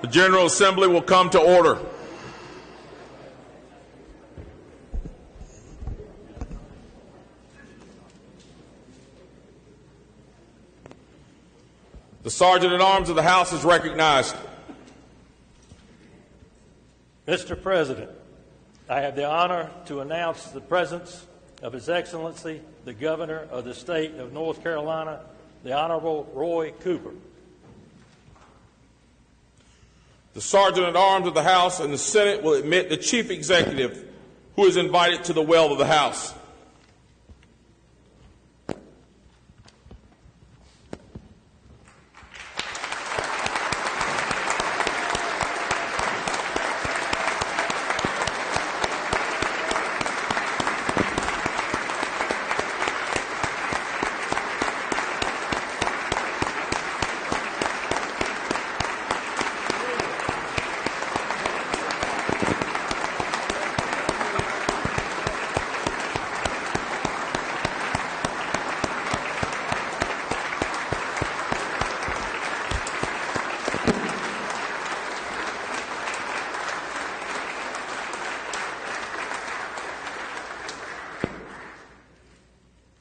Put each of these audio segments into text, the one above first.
The General Assembly will come to order. The Sergeant-at-Arms of the House is recognized. Mr. President, I have the honor to announce the presence of His Excellency, the Governor of the State of North Carolina, the Honorable Roy Cooper. The Sergeant-at-Arms of the House and the Senate will admit the Chief Executive, who is invited to the well of the House.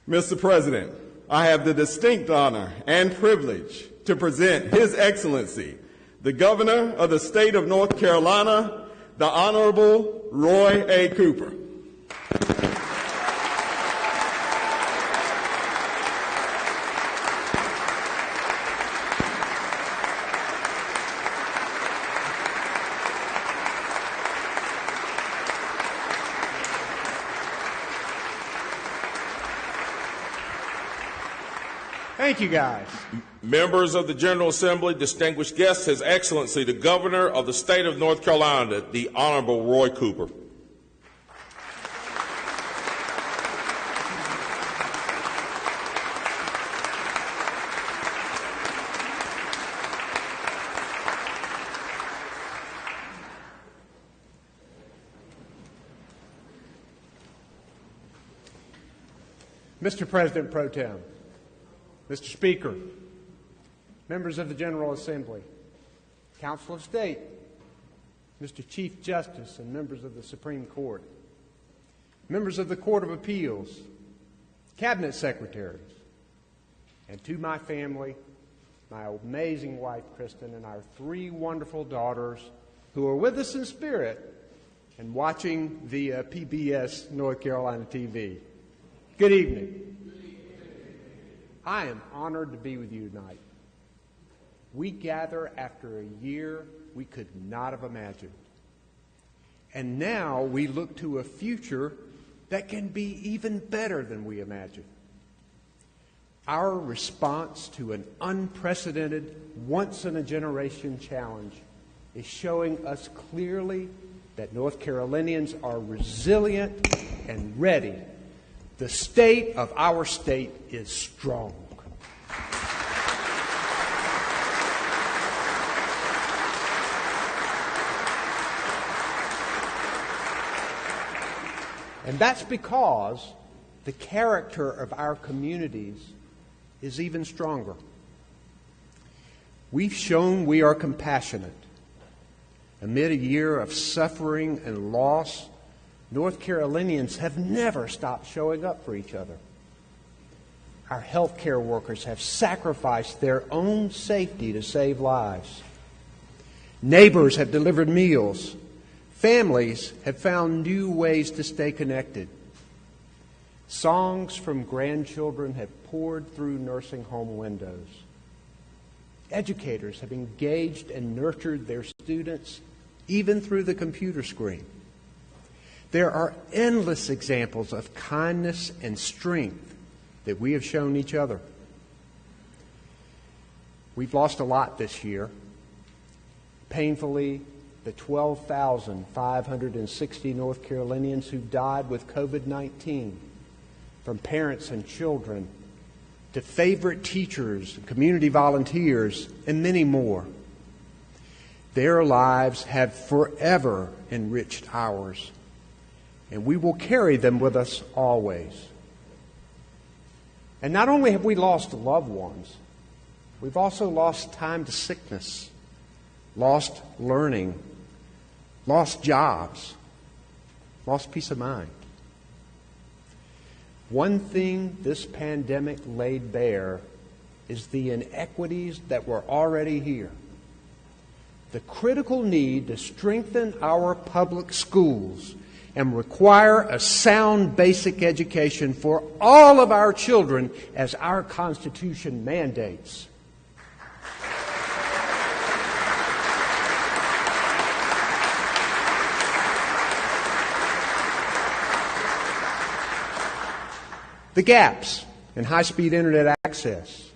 Mr. President, I have the distinct honor and privilege to present His Excellency, the Governor of the State of North Carolina, the Honorable Roy A. Cooper. Thank you, guys. Members of the General Assembly, distinguished guests, His Excellency, the Governor of the State of North Carolina, the Honorable Roy Cooper. Mr. President Pro Tem, Mr. Speaker, members of the General Assembly, Council of State, Mr. Chief Justice and members of the Supreme Court, members of the Court of Appeals, Cabinet Secretaries, and to my family, my amazing wife, Kristen, and our 3 wonderful daughters who are with us in spirit and watching via PBS North Carolina TV. Good evening. I am honored to be with you tonight. We gather after a year we could not have imagined. And now we look to a future that can be even better than we imagined. Our response to an unprecedented, once-in-a-generation challenge is showing us clearly that North Carolinians are resilient and ready. The state of our state is strong. And that's because the character of our communities is even stronger. We've shown we are compassionate. Amid a year of suffering and loss, North Carolinians have never stopped showing up for each other. Our healthcare workers have sacrificed their own safety to save lives. Neighbors have delivered meals. Families have found new ways to stay connected. Songs from grandchildren have poured through nursing home windows. Educators have engaged and nurtured their students even through the computer screen. There are endless examples of kindness and strength that we have shown each other. We've lost a lot this year. Painfully, the 12,560 North Carolinians who died with COVID-19, from parents and children to favorite teachers, community volunteers, and many more. Their lives have forever enriched ours, and we will carry them with us always. And not only have we lost loved ones, we've also lost time to sickness. lost learning, lost jobs, lost peace of mind. One thing this pandemic laid bare is the inequities that were already here. The critical need to strengthen our public schools and require a sound basic education for all of our children as our Constitution mandates. The gaps in high-speed internet access,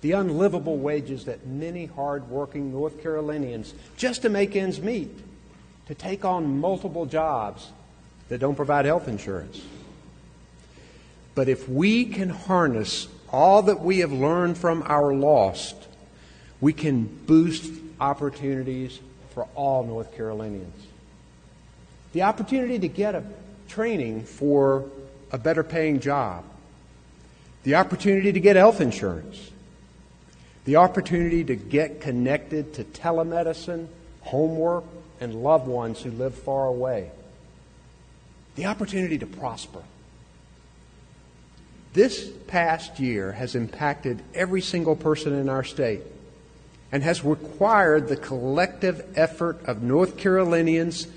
the unlivable wages that many hard-working North Carolinians, just to make ends meet, to take on multiple jobs that don't provide health insurance. But if we can harness all that we have learned from our lost, we can boost opportunities for all North Carolinians. The opportunity to get a training for a better paying job, the opportunity to get health insurance, the opportunity to get connected to telemedicine, homework, and loved ones who live far away, the opportunity to prosper. This past year has impacted every single person in our state and has required the collective effort of North Carolinians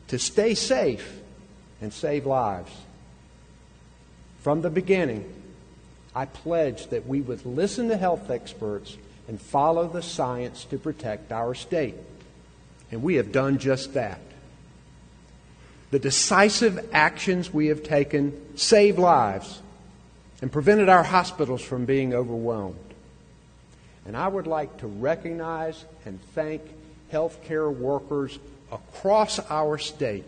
to stay safe and save lives. From the beginning, I pledged that we would listen to health experts and follow the science to protect our state. And we have done just that. The decisive actions we have taken saved lives and prevented our hospitals from being overwhelmed. And I would like to recognize and thank healthcare workers across our state.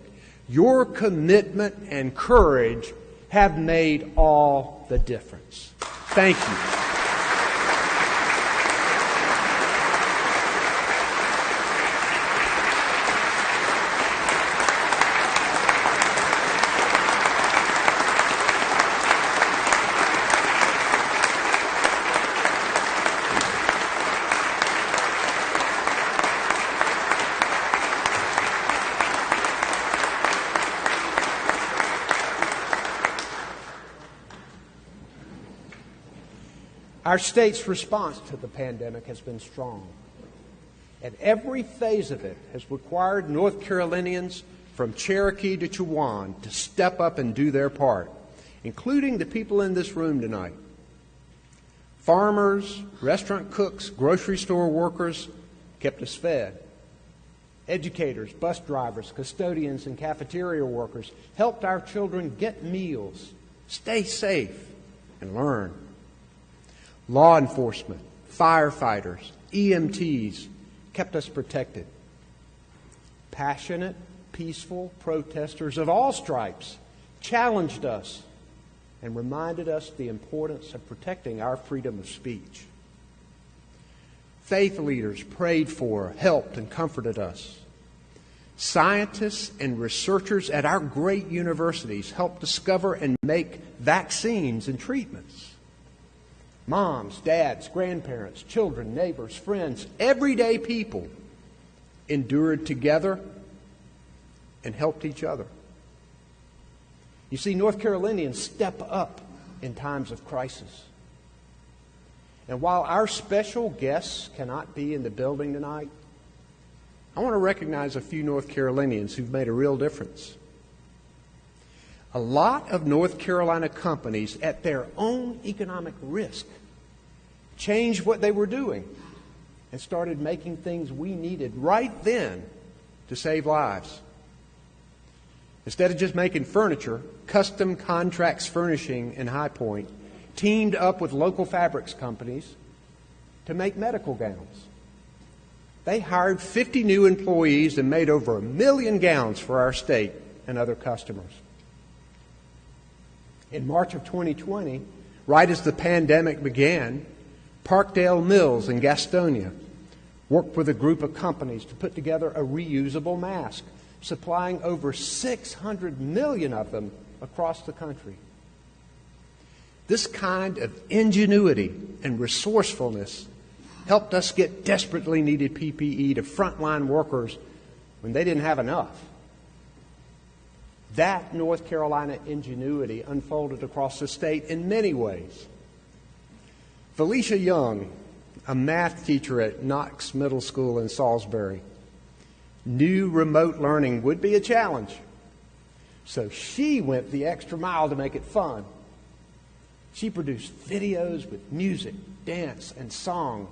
Your commitment and courage have made all the difference. Thank you. Our state's response to the pandemic has been strong, and every phase of it has required North Carolinians from Cherokee to Chowan to step up and do their part, including the people in this room tonight. Farmers, restaurant cooks, grocery store workers kept us fed. Educators, bus drivers, custodians, and cafeteria workers helped our children get meals, stay safe, and learn. Law enforcement, firefighters, EMTs kept us protected. Passionate, peaceful protesters of all stripes challenged us and reminded us the importance of protecting our freedom of speech. Faith leaders prayed for, helped, and comforted us. Scientists and researchers at our great universities helped discover and make vaccines and treatments. Moms, dads, grandparents, children, neighbors, friends, everyday people endured together and helped each other. You see, North Carolinians step up in times of crisis. And while our special guests cannot be in the building tonight, I want to recognize a few North Carolinians who've made a real difference. A lot of North Carolina companies, at their own economic risk, changed what they were doing and started making things we needed right then to save lives. Instead of just making furniture, Custom Contracts Furnishing in High Point teamed up with local fabrics companies to make medical gowns. They hired 50 new employees and made over 1 million gowns for our state and other customers. In March of 2020, right as the pandemic began, Parkdale Mills in Gastonia worked with a group of companies to put together a reusable mask, supplying over 600 million of them across the country. This kind of ingenuity and resourcefulness helped us get desperately needed PPE to frontline workers when they didn't have enough. That North Carolina ingenuity unfolded across the state in many ways. Felicia Young, a math teacher at Knox Middle School in Salisbury, knew remote learning would be a challenge. So she went the extra mile to make it fun. She produced videos with music, dance, and song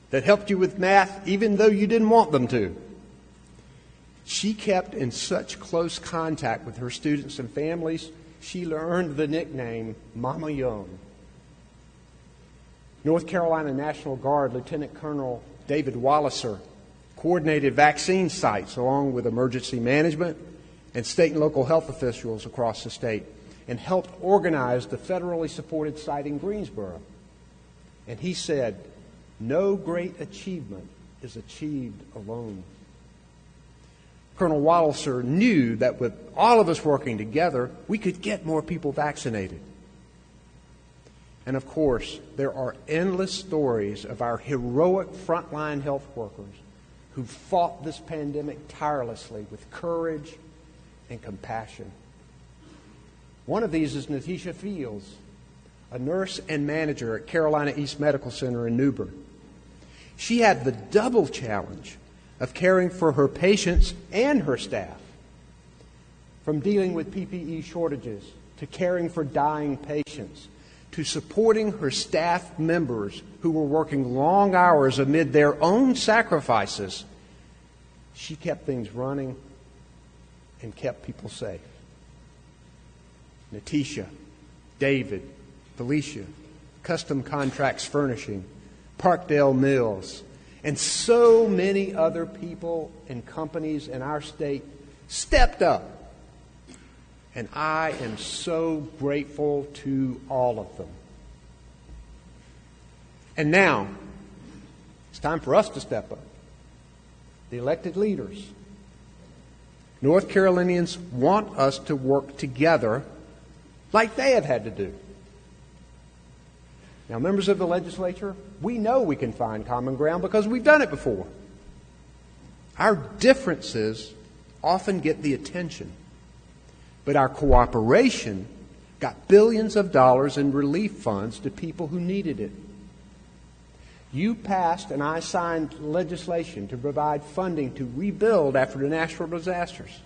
that helped you with math even though you didn't want them to. She kept in such close contact with her students and families, she earned the nickname Mama Young. North Carolina National Guard Lieutenant Colonel David Walliser coordinated vaccine sites along with emergency management and state and local health officials across the state and helped organize the federally supported site in Greensboro. And he said, "No great achievement is achieved alone." Colonel Walliser knew that with all of us working together, we could get more people vaccinated. And of course, there are endless stories of our heroic frontline health workers who fought this pandemic tirelessly with courage and compassion. One of these is Natisha Fields, a nurse and manager at Carolina East Medical Center in Newbern. She had the double challenge of caring for her patients and her staff, from dealing with PPE shortages to caring for dying patients to supporting her staff members who were working long hours amid their own sacrifices. She kept things running and kept people safe. Natisha, David, Felicia, Custom Contracts Furnishing, Parkdale Mills, and so many other people and companies in our state stepped up. And I am so grateful to all of them. And now, it's time for us to step up. The elected leaders. North Carolinians want us to work together like they have had to do. Now, members of the legislature, we know we can find common ground because we've done it before. Our differences often get the attention, but our cooperation got billions of dollars in relief funds to people who needed it. You passed and I signed legislation to provide funding to rebuild after the natural disasters.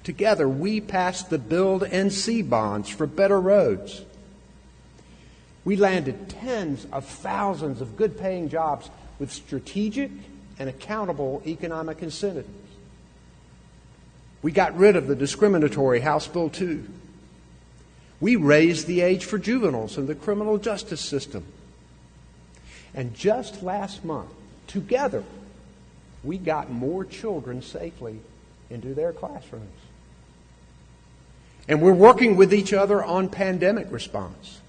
Together, we passed the Build and See bonds for better roads. We landed tens of thousands of good-paying jobs with strategic and accountable economic incentives. We got rid of the discriminatory House Bill 2. We raised the age for juveniles in the criminal justice system. And just last month, together, we got more children safely into their classrooms. And we're working with each other on pandemic response.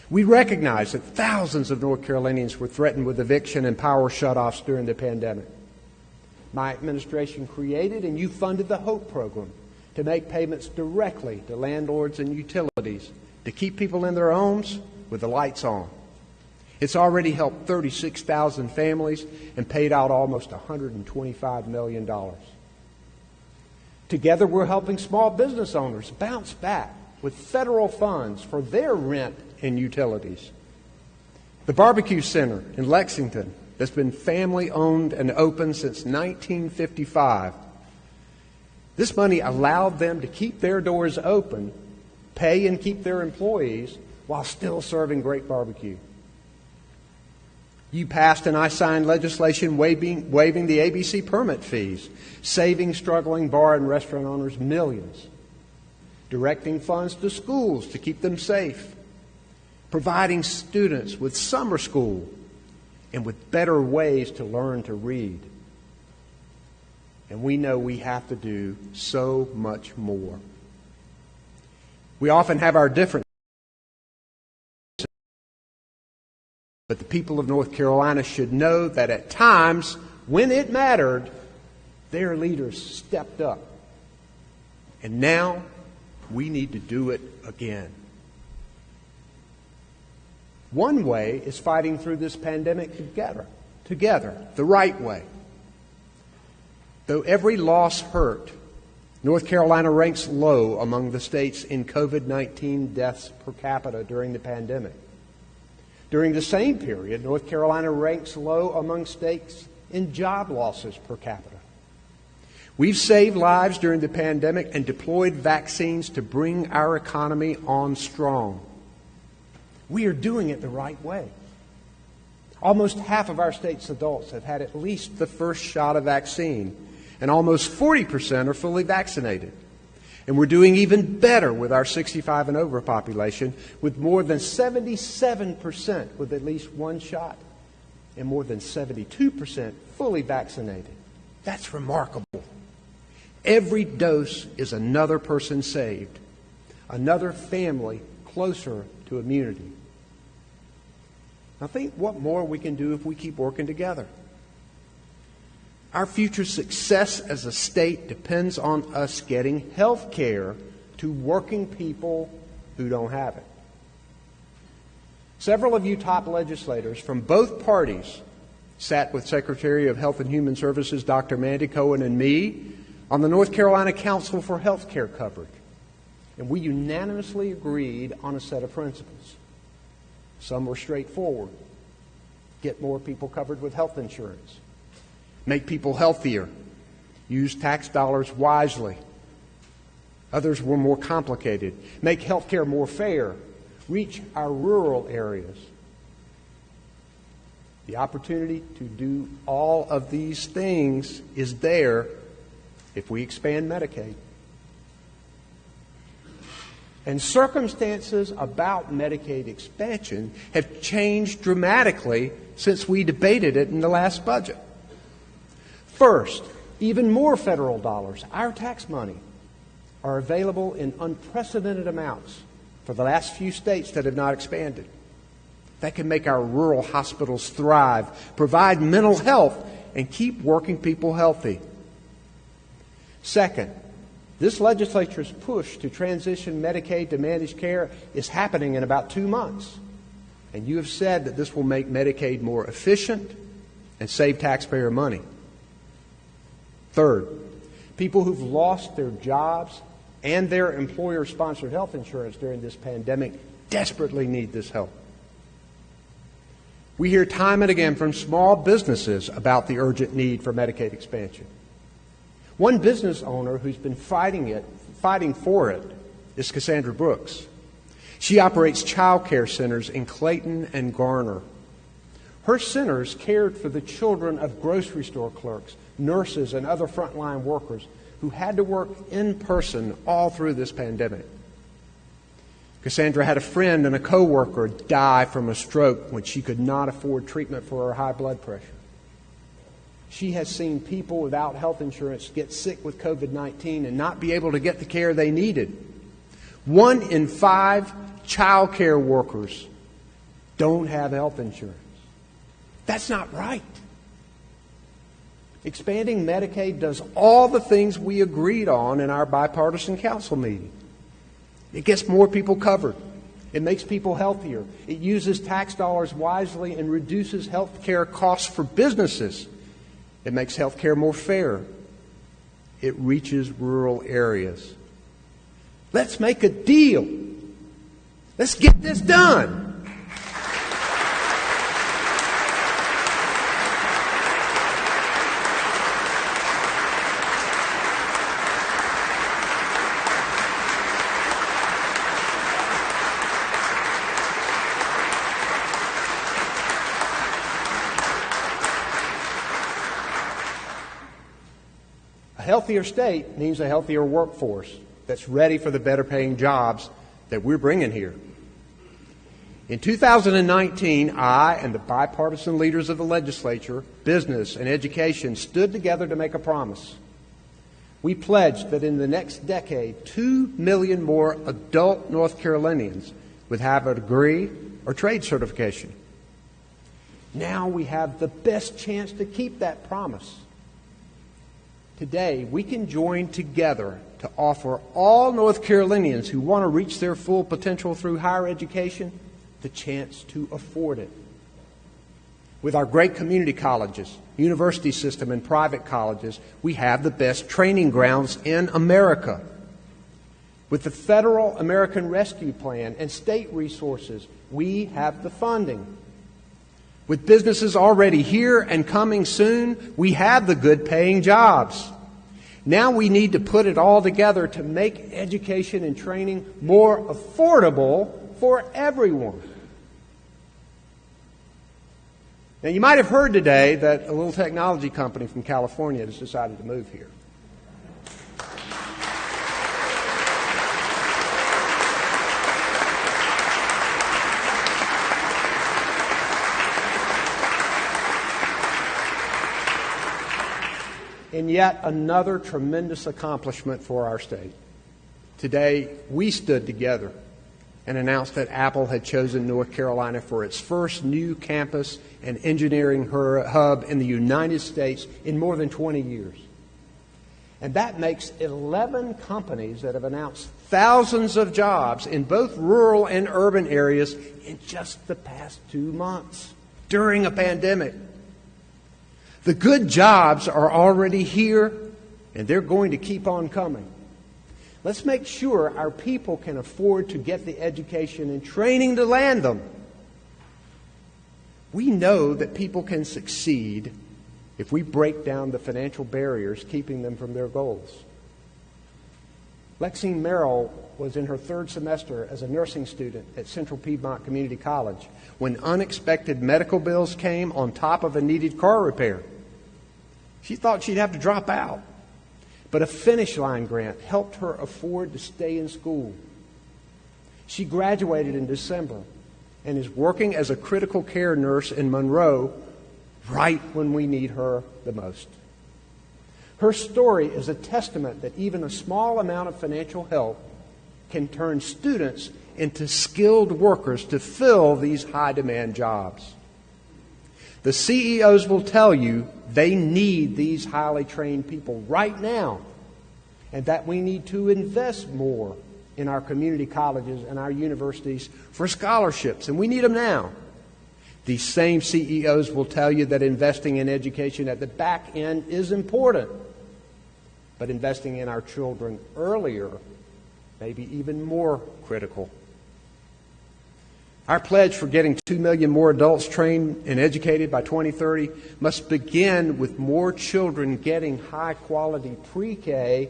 We recognize that thousands of North Carolinians were threatened with eviction and power shutoffs during the pandemic. My administration created and you funded the HOPE program to make payments directly to landlords and utilities to keep people in their homes with the lights on. It's already helped 36,000 families and paid out almost $125 million. Together, we're helping small business owners bounce back with federal funds for their rent and utilities. The Barbecue Center in Lexington that's been family-owned and open since 1955. This money allowed them to keep their doors open, pay and keep their employees, while still serving great barbecue. You passed and I signed legislation waiving the ABC permit fees, saving struggling bar and restaurant owners millions, directing funds to schools to keep them safe, providing students with summer school and with better ways to learn to read. And we know we have to do so much more. We often have our differences, but the people of North Carolina should know that at times, when it mattered, their leaders stepped up. And now, we need to do it again. One way is fighting through this pandemic together, the right way. Though every loss hurt, North Carolina ranks low among the states in COVID-19 deaths per capita during the pandemic. During the same period, North Carolina ranks low among states in job losses per capita. We've saved lives during the pandemic and deployed vaccines to bring our economy on strong. We are doing it the right way. Almost half of our state's adults have had at least the first shot of vaccine, and almost 40% are fully vaccinated. And we're doing even better with our 65 and over population, with more than 77% with at least one shot, and more than 72% fully vaccinated. That's remarkable. Every dose is another person saved, another family closer to immunity. Now think what more we can do if we keep working together. Our future success as a state depends on us getting health care to working people who don't have it. Several of you top legislators from both parties sat with Secretary of Health and Human Services Dr. Mandy Cohen and me on the North Carolina Council for Health Care coverage, and we unanimously agreed on a set of principles. Some were straightforward. Get more people covered with health insurance. Make people healthier. Use tax dollars wisely. Others were more complicated. Make health care more fair. Reach our rural areas. The opportunity to do all of these things is there if we expand Medicaid. And circumstances about Medicaid expansion have changed dramatically since we debated it in the last budget. First, even more federal dollars, our tax money, are available in unprecedented amounts for the last few states that have not expanded. That can make our rural hospitals thrive, provide mental health, and keep working people healthy. Second, this legislature's push to transition Medicaid to managed care is happening in about 2 months. And you have said that this will make Medicaid more efficient and save taxpayer money. Third, people who've lost their jobs and their employer-sponsored health insurance during this pandemic desperately need this help. We hear time and again from small businesses about the urgent need for Medicaid expansion. One business owner who's been fighting for it is Cassandra Brooks. She operates child care centers in Clayton and Garner. Her centers cared for the children of grocery store clerks, nurses, and other frontline workers who had to work in person all through this pandemic. Cassandra had a friend and a coworker die from a stroke when she could not afford treatment for her high blood pressure. She has seen people without health insurance get sick with COVID-19 and not be able to get the care they needed. 1 in 5 child care workers don't have health insurance. That's not right. Expanding Medicaid does all the things we agreed on in our bipartisan council meeting. It gets more people covered. It makes people healthier. It uses tax dollars wisely and reduces health care costs for businesses. It makes health care more fair. It reaches rural areas. Let's make a deal. Let's get this done. A healthier state means a healthier workforce that's ready for the better paying jobs that we're bringing here. In 2019, I and the bipartisan leaders of the legislature, business, and education stood together to make a promise. We pledged that in the next decade, 2 million more adult North Carolinians would have a degree or trade certification. Now we have the best chance to keep that promise. Today, we can join together to offer all North Carolinians who want to reach their full potential through higher education the chance to afford it. With our great community colleges, university system, and private colleges, we have the best training grounds in America. With the federal American Rescue Plan and state resources, we have the funding. With businesses already here and coming soon, we have the good-paying jobs. Now we need to put it all together to make education and training more affordable for everyone. Now, you might have heard today that a little technology company from California has decided to move here. And yet another tremendous accomplishment for our state. Today, we stood together and announced that Apple had chosen North Carolina for its first new campus and engineering hub in the United States in more than 20 years. And that makes 11 companies that have announced thousands of jobs in both rural and urban areas in just the past 2 months during a pandemic. The good jobs are already here, and they're going to keep on coming. Let's make sure our people can afford to get the education and training to land them. We know that people can succeed if we break down the financial barriers keeping them from their goals. Lexine Merrill was in her 3rd semester as a nursing student at Central Piedmont Community College when unexpected medical bills came on top of a needed car repair. She thought she'd have to drop out, but a Finish Line grant helped her afford to stay in school. She graduated in December and is working as a critical care nurse in Monroe right when we need her the most. Her story is a testament that even a small amount of financial help can turn students into skilled workers to fill these high-demand jobs. The CEOs will tell you they need these highly trained people right now, and that we need to invest more in our community colleges and our universities for scholarships, and we need them now. These same CEOs will tell you that investing in education at the back end is important, but investing in our children earlier may be even more critical. Our pledge for getting 2 million more adults trained and educated by 2030 must begin with more children getting high-quality pre-K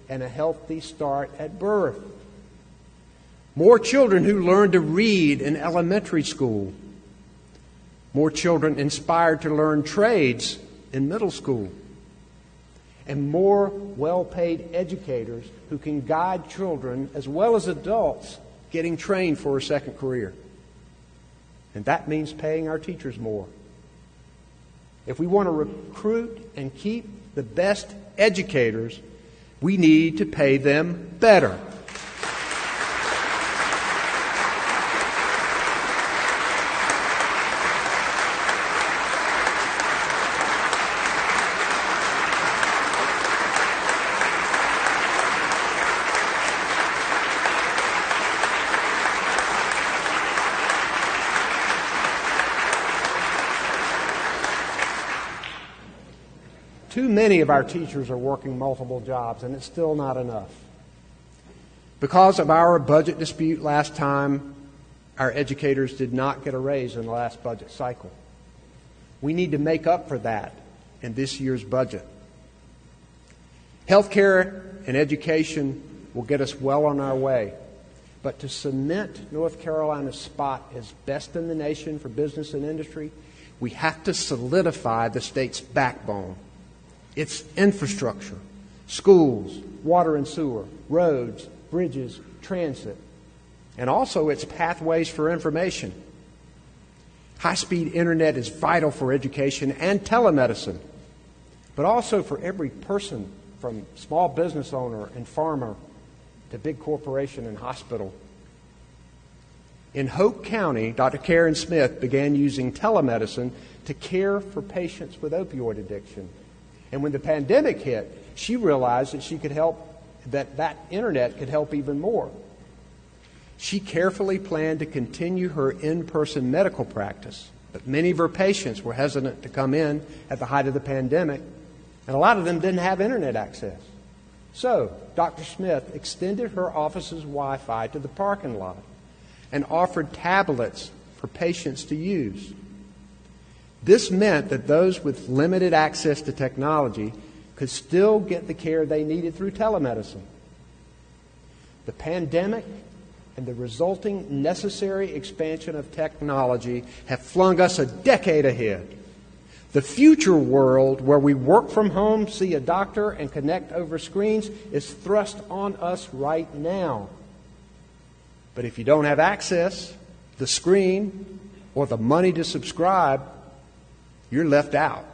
and a healthy start at birth. More children who learn to read in elementary school. More children inspired to learn trades in middle school. And more well-paid educators who can guide children as well as adults getting trained for a second career. And that means paying our teachers more. If we want to recruit and keep the best educators, we need to pay them better. Too many of our teachers are working multiple jobs, and it's still not enough. Because of our budget dispute last time, our educators did not get a raise in the last budget cycle. We need to make up for that in this year's budget. Healthcare and education will get us well on our way. But to cement North Carolina's spot as best in the nation for business and industry, we have to solidify the state's backbone. Its infrastructure, schools, water and sewer, roads, bridges, transit, and also its pathways for information. High-speed internet is vital for education and telemedicine, but also for every person from small business owner and farmer to big corporation and hospital. In Hope County, Dr. Karen Smith began using telemedicine to care for patients with opioid addiction. And when the pandemic hit, she realized that that internet could help even more. She carefully planned to continue her in-person medical practice, but many of her patients were hesitant to come in at the height of the pandemic, and a lot of them didn't have internet access. So, Dr. Smith extended her office's Wi-Fi to the parking lot and offered tablets for patients to use. This meant that those with limited access to technology could still get the care they needed through telemedicine. The pandemic and the resulting necessary expansion of technology have flung us a decade ahead. The future world where we work from home, see a doctor, and connect over screens is thrust on us right now. But if you don't have access, the screen, or the money to subscribe, you're left out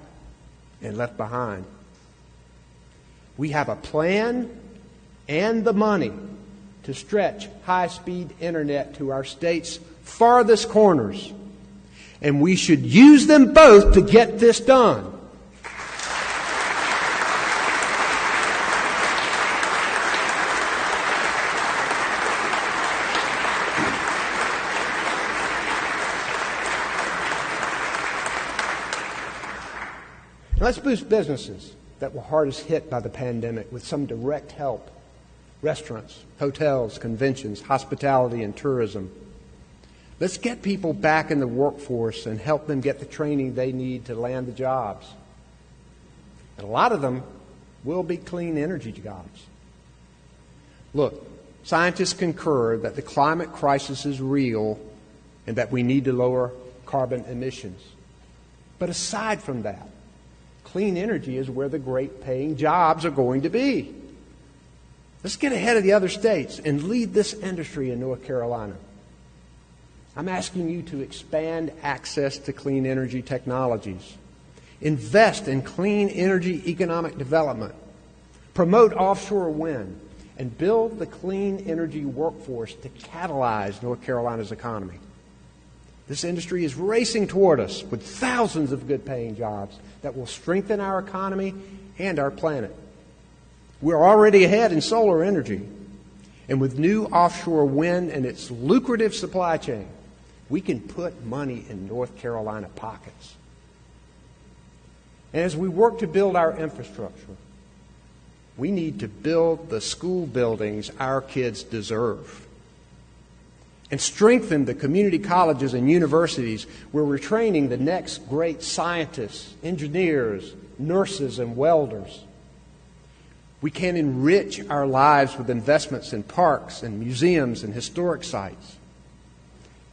and left behind. We have a plan and the money to stretch high-speed internet to our state's farthest corners, and we should use them both to get this done. Let's boost businesses that were hardest hit by the pandemic with some direct help. Restaurants, hotels, conventions, hospitality, and tourism. Let's get people back in the workforce and help them get the training they need to land the jobs. And a lot of them will be clean energy jobs. Look, scientists concur that the climate crisis is real and that we need to lower carbon emissions. But aside from that, clean energy is where the great paying jobs are going to be. Let's get ahead of the other states and lead this industry in North Carolina. I'm asking you to expand access to clean energy technologies. Invest in clean energy economic development. Promote offshore wind. And build the clean energy workforce to catalyze North Carolina's economy. This industry is racing toward us with thousands of good-paying jobs that will strengthen our economy and our planet. We're already ahead in solar energy. And with new offshore wind and its lucrative supply chain, we can put money in North Carolina pockets. And as we work to build our infrastructure, we need to build the school buildings our kids deserve and strengthen the community colleges and universities where we're training the next great scientists, engineers, nurses, and welders. We can enrich our lives with investments in parks and museums and historic sites.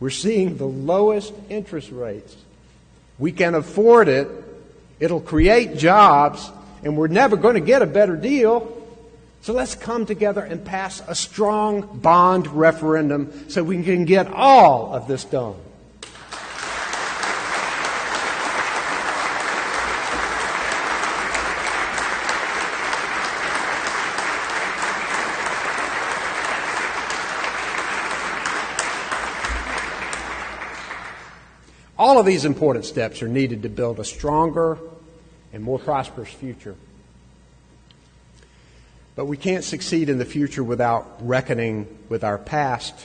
We're seeing the lowest interest rates. We can afford it. It'll create jobs, and we're never going to get a better deal. So let's come together and pass a strong bond referendum so we can get all of this done. All of these important steps are needed to build a stronger and more prosperous future. But we can't succeed in the future without reckoning with our past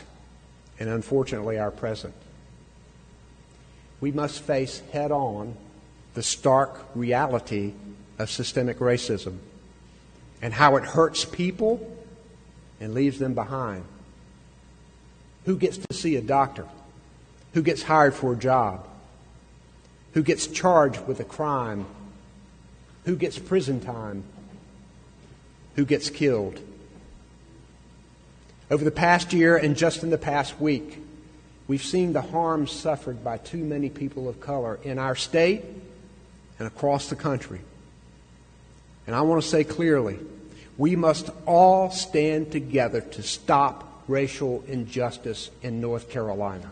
and, unfortunately, our present. We must face head-on the stark reality of systemic racism and how it hurts people and leaves them behind. Who gets to see a doctor? Who gets hired for a job? Who gets charged with a crime? Who gets prison time? Who gets killed? Over the past year and just in the past week, we've seen the harm suffered by too many people of color in our state and across the country. And I want to say clearly, we must all stand together to stop racial injustice in North Carolina.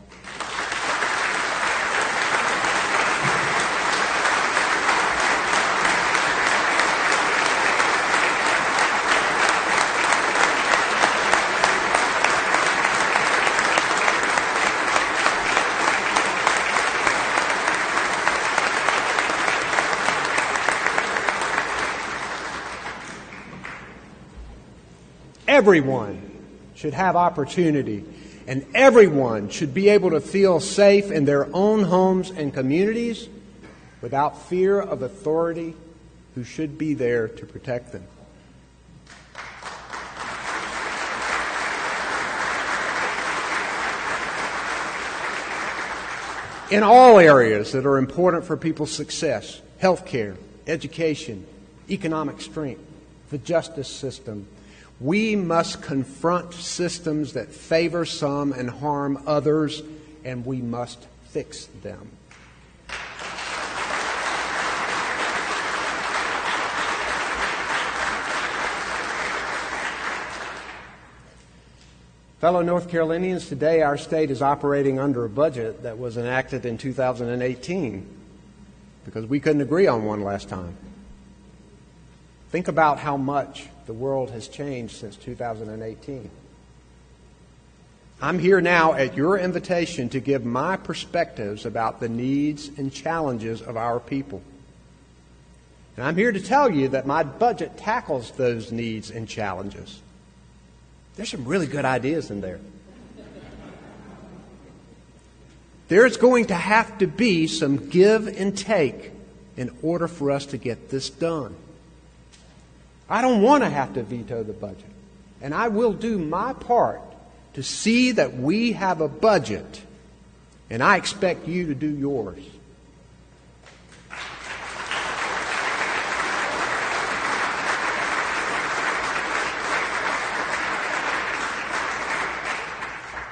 Everyone should have opportunity and everyone should be able to feel safe in their own homes and communities without fear of authority who should be there to protect them. In all areas that are important for people's success, healthcare, education, economic strength, the justice system, we must confront systems that favor some and harm others, and we must fix them. Fellow North Carolinians, today our state is operating under a budget that was enacted in 2018 because we couldn't agree on one last time. Think about how much the world has changed since 2018. I'm here now at your invitation to give my perspectives about the needs and challenges of our people. And I'm here to tell you that my budget tackles those needs and challenges. There's some really good ideas in there. There's going to have to be some give and take in order for us to get this done. I don't want to have to veto the budget, and I will do my part to see that we have a budget, and I expect you to do yours.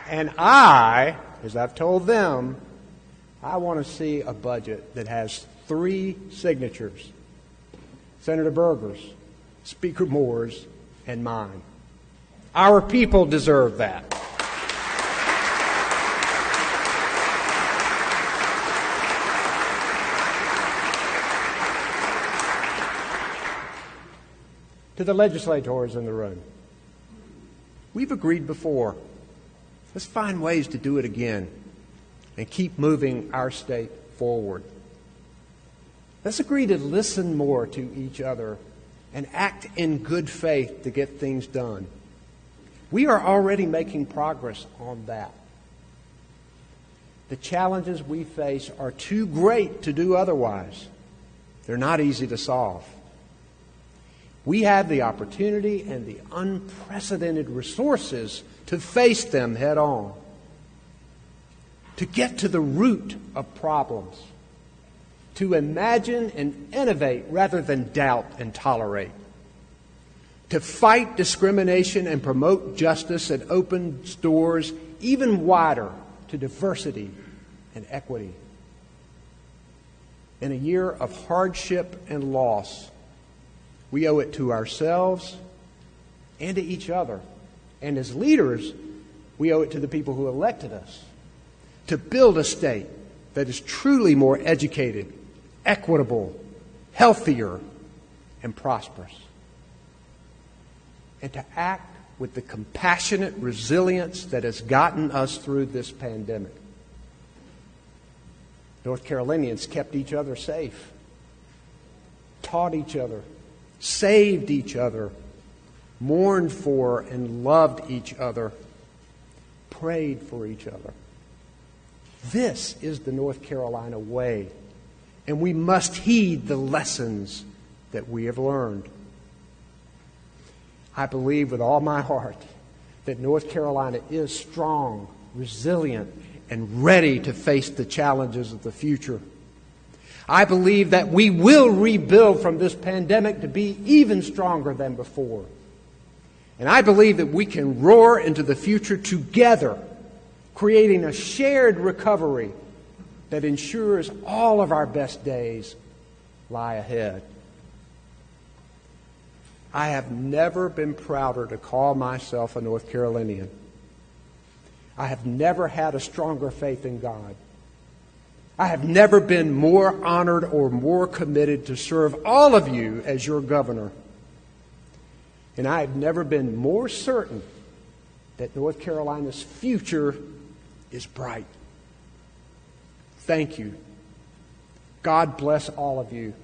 And I, as I've told them, I want to see a budget that has 3 signatures: Senator Berger's, Speaker Moore's, and mine. Our people deserve that. To the legislators in the room, we've agreed before. Let's find ways to do it again and keep moving our state forward. Let's agree to listen more to each other and act in good faith to get things done. We are already making progress on that. The challenges we face are too great to do otherwise. They're not easy to solve. We have the opportunity and the unprecedented resources to face them head on, to get to the root of problems, to imagine and innovate rather than doubt and tolerate, to fight discrimination and promote justice and open doors even wider to diversity and equity. In a year of hardship and loss, we owe it to ourselves and to each other. And as leaders, we owe it to the people who elected us to build a state that is truly more educated, equitable, healthier, and prosperous. And to act with the compassionate resilience that has gotten us through this pandemic. North Carolinians kept each other safe, taught each other, saved each other, mourned for and loved each other, prayed for each other. This is the North Carolina way, and we must heed the lessons that we have learned. I believe with all my heart that North Carolina is strong, resilient, and ready to face the challenges of the future. I believe that we will rebuild from this pandemic to be even stronger than before. And I believe that we can roar into the future together, creating a shared recovery that ensures all of our best days lie ahead. I have never been prouder to call myself a North Carolinian. I have never had a stronger faith in God. I have never been more honored or more committed to serve all of you as your governor. And I have never been more certain that North Carolina's future is bright. Thank you. God bless all of you.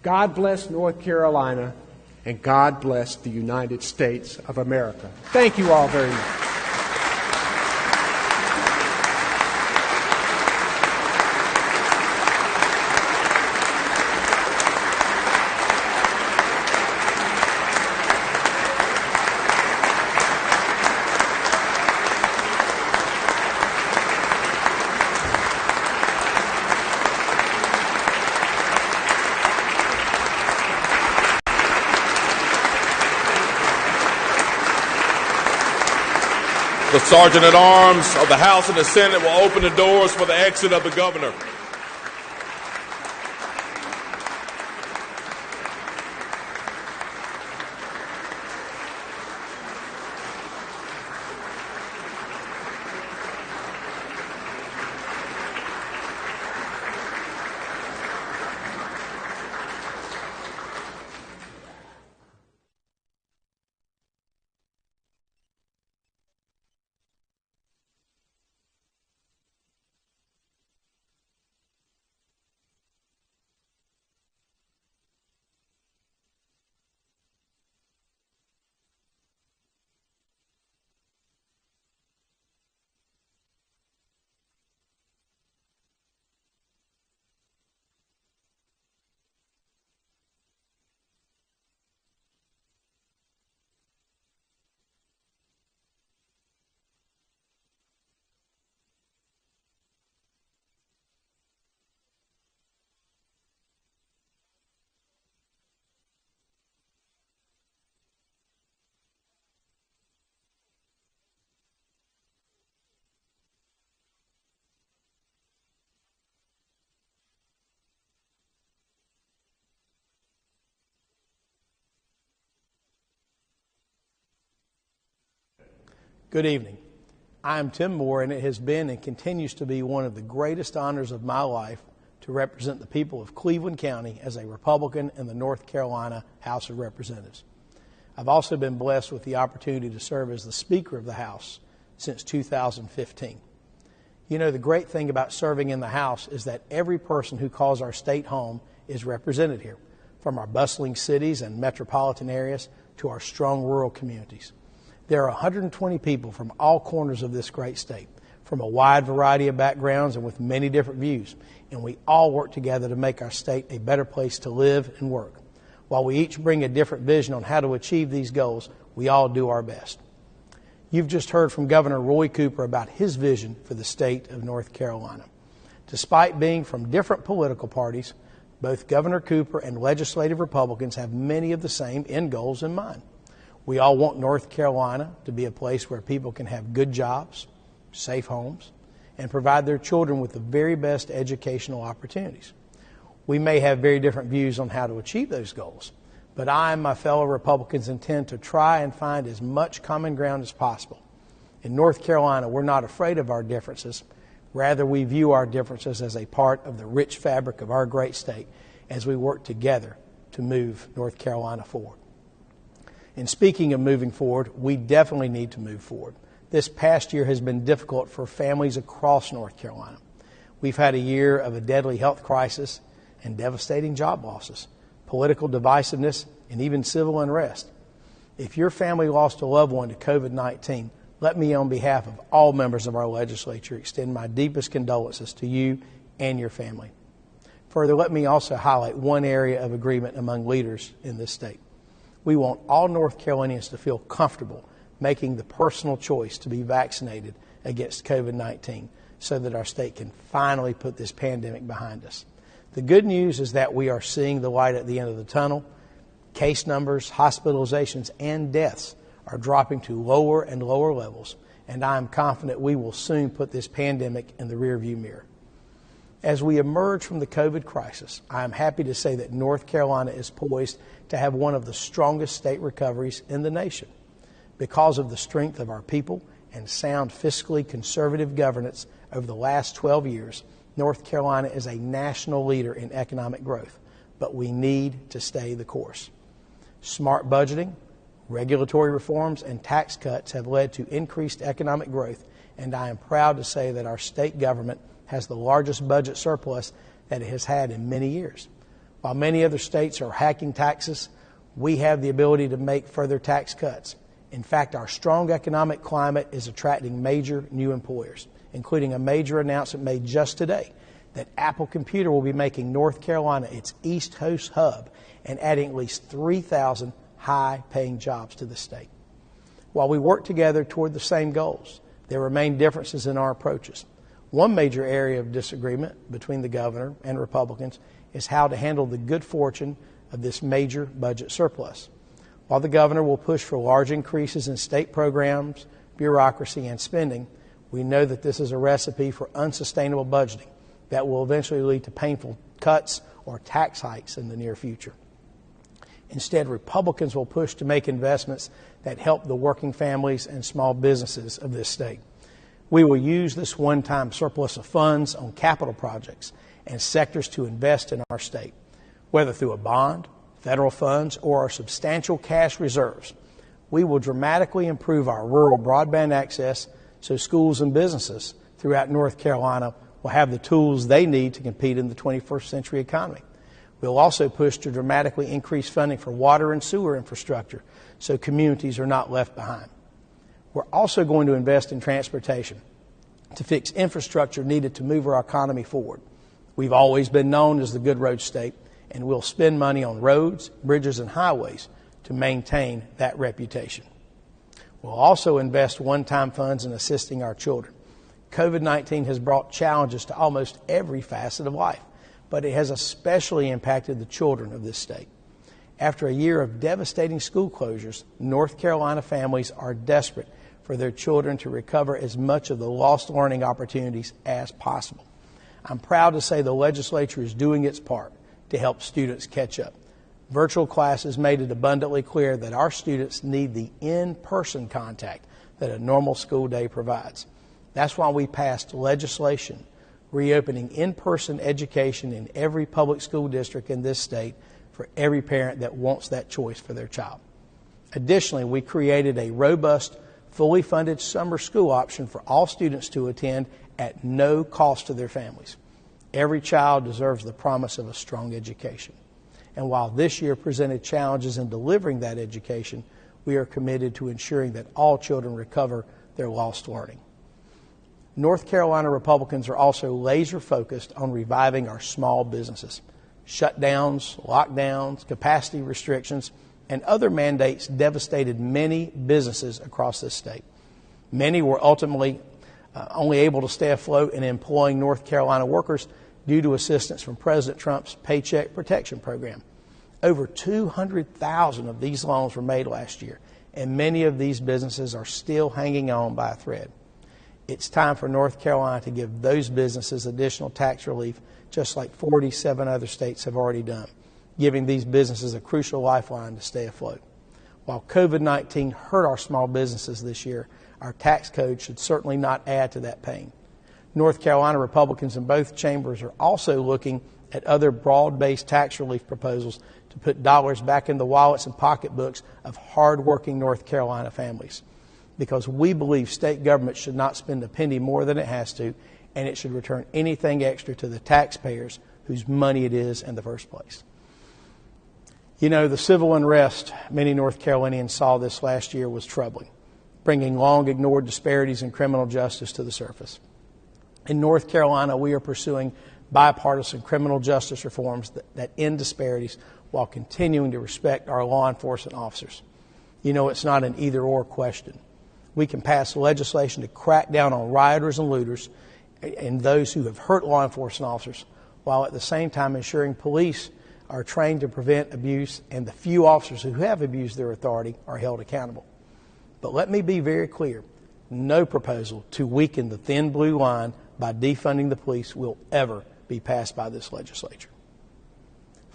God bless North Carolina, and God bless the United States of America. Thank you all very much. The Sergeant at Arms of the House and the Senate will open the doors for the exit of the governor. Good evening. I am Tim Moore, and it has been and continues to be one of the greatest honors of my life to represent the people of Cleveland County as a Republican in the North Carolina House of Representatives. I've also been blessed with the opportunity to serve as the Speaker of the House since 2015. You know, the great thing about serving in the House is that every person who calls our state home is represented here, from our bustling cities and metropolitan areas to our strong rural communities. There are 120 people from all corners of this great state, from a wide variety of backgrounds and with many different views, and we all work together to make our state a better place to live and work. While we each bring a different vision on how to achieve these goals, we all do our best. You've just heard from Governor Roy Cooper about his vision for the state of North Carolina. Despite being from different political parties, both Governor Cooper and legislative Republicans have many of the same end goals in mind. We all want North Carolina to be a place where people can have good jobs, safe homes, and provide their children with the very best educational opportunities. We may have very different views on how to achieve those goals, but I and my fellow Republicans intend to try and find as much common ground as possible. In North Carolina, we're not afraid of our differences. Rather, we view our differences as a part of the rich fabric of our great state as we work together to move North Carolina forward. And speaking of moving forward, we definitely need to move forward. This past year has been difficult for families across North Carolina. We've had a year of a deadly health crisis and devastating job losses, political divisiveness, and even civil unrest. If your family lost a loved one to COVID-19, let me, on behalf of all members of our legislature, extend my deepest condolences to you and your family. Further, let me also highlight one area of agreement among leaders in this state. We want all North Carolinians to feel comfortable making the personal choice to be vaccinated against COVID-19 so that our state can finally put this pandemic behind us. The good news is that we are seeing the light at the end of the tunnel. Case numbers, hospitalizations, and deaths are dropping to lower and lower levels, and I am confident we will soon put this pandemic in the rearview mirror. As we emerge from the COVID crisis, I am happy to say that North Carolina is poised to have one of the strongest state recoveries in the nation. Because of the strength of our people and sound fiscally conservative governance over the last 12 years, North Carolina is a national leader in economic growth, but we need to stay the course. Smart budgeting, regulatory reforms, and tax cuts have led to increased economic growth, and I am proud to say that our state government has the largest budget surplus that it has had in many years. While many other states are hacking taxes, we have the ability to make further tax cuts. In fact, our strong economic climate is attracting major new employers, including a major announcement made just today that Apple Computer will be making North Carolina its East Coast hub and adding at least 3,000 high-paying jobs to the state. While we work together toward the same goals, there remain differences in our approaches. One major area of disagreement between the governor and Republicans is how to handle the good fortune of this major budget surplus. While the governor will push for large increases in state programs, bureaucracy, and spending, we know that this is a recipe for unsustainable budgeting that will eventually lead to painful cuts or tax hikes in the near future. Instead, Republicans will push to make investments that help the working families and small businesses of this state. We will use this one-time surplus of funds on capital projects and sectors to invest in our state, whether through a bond, federal funds, or our substantial cash reserves. We will dramatically improve our rural broadband access so schools and businesses throughout North Carolina will have the tools they need to compete in the 21st century economy. We'll also push to dramatically increase funding for water and sewer infrastructure so communities are not left behind. We're also going to invest in transportation to fix infrastructure needed to move our economy forward. We've always been known as the good road state, and we'll spend money on roads, bridges, and highways to maintain that reputation. We'll also invest one-time funds in assisting our children. COVID-19 has brought challenges to almost every facet of life, but it has especially impacted the children of this state. After a year of devastating school closures, North Carolina families are desperate for their children to recover as much of the lost learning opportunities as possible. I'm proud to say the legislature is doing its part to help students catch up. Virtual classes made it abundantly clear that our students need the in-person contact that a normal school day provides. That's why we passed legislation reopening in-person education in every public school district in this state for every parent that wants that choice for their child. Additionally, we created a robust, fully funded summer school option for all students to attend at no cost to their families. Every child deserves the promise of a strong education. And while this year presented challenges in delivering that education, we are committed to ensuring that all children recover their lost learning. North Carolina Republicans are also laser focused on reviving our small businesses. Shutdowns, lockdowns, capacity restrictions, and other mandates devastated many businesses across this state. Many were ultimately only able to stay afloat in employing North Carolina workers due to assistance from President Trump's Paycheck Protection Program. Over 200,000 of these loans were made last year, and many of these businesses are still hanging on by a thread. It's time for North Carolina to give those businesses additional tax relief, just like 47 other states have already done, giving these businesses a crucial lifeline to stay afloat. While COVID-19 hurt our small businesses this year, our tax code should certainly not add to that pain. North Carolina Republicans in both chambers are also looking at other broad-based tax relief proposals to put dollars back in the wallets and pocketbooks of hard-working North Carolina families, because we believe state government should not spend a penny more than it has to, and it should return anything extra to the taxpayers whose money it is in the first place. You know, the civil unrest many North Carolinians saw this last year was troubling, bringing long-ignored disparities in criminal justice to the surface. In North Carolina, we are pursuing bipartisan criminal justice reforms that end disparities while continuing to respect our law enforcement officers. You know, it's not an either-or question. We can pass legislation to crack down on rioters and looters and those who have hurt law enforcement officers, while at the same time ensuring police are trained to prevent abuse and the few officers who have abused their authority are held accountable. But let me be very clear. No proposal to weaken the thin blue line by defunding the police will ever be passed by this legislature.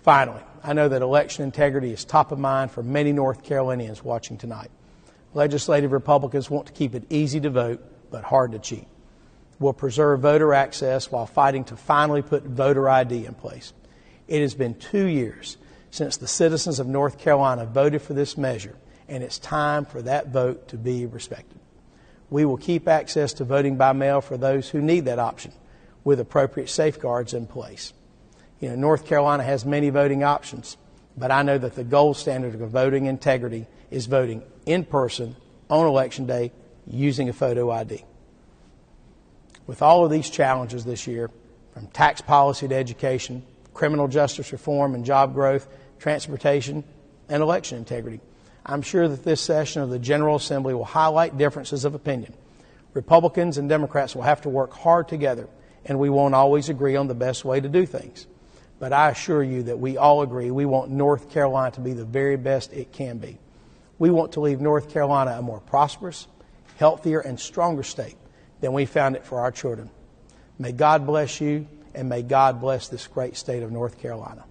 Finally, I know that election integrity is top of mind for many North Carolinians watching tonight. Legislative Republicans want to keep it easy to vote, but hard to cheat. We'll preserve voter access while fighting to finally put voter ID in place. It has been 2 years since the citizens of North Carolina voted for this measure, and it's time for that vote to be respected. We will keep access to voting by mail for those who need that option, with appropriate safeguards in place. You know, North Carolina has many voting options, but I know that the gold standard of voting integrity is voting in person on Election Day using a photo ID. With all of these challenges this year, from tax policy to education, criminal justice reform and job growth, transportation, and election integrity, I'm sure that this session of the General Assembly will highlight differences of opinion. Republicans and Democrats will have to work hard together, and we won't always agree on the best way to do things. But I assure you that we all agree we want North Carolina to be the very best it can be. We want to leave North Carolina a more prosperous, healthier, and stronger state than we found it for our children. May God bless you, and may God bless this great state of North Carolina.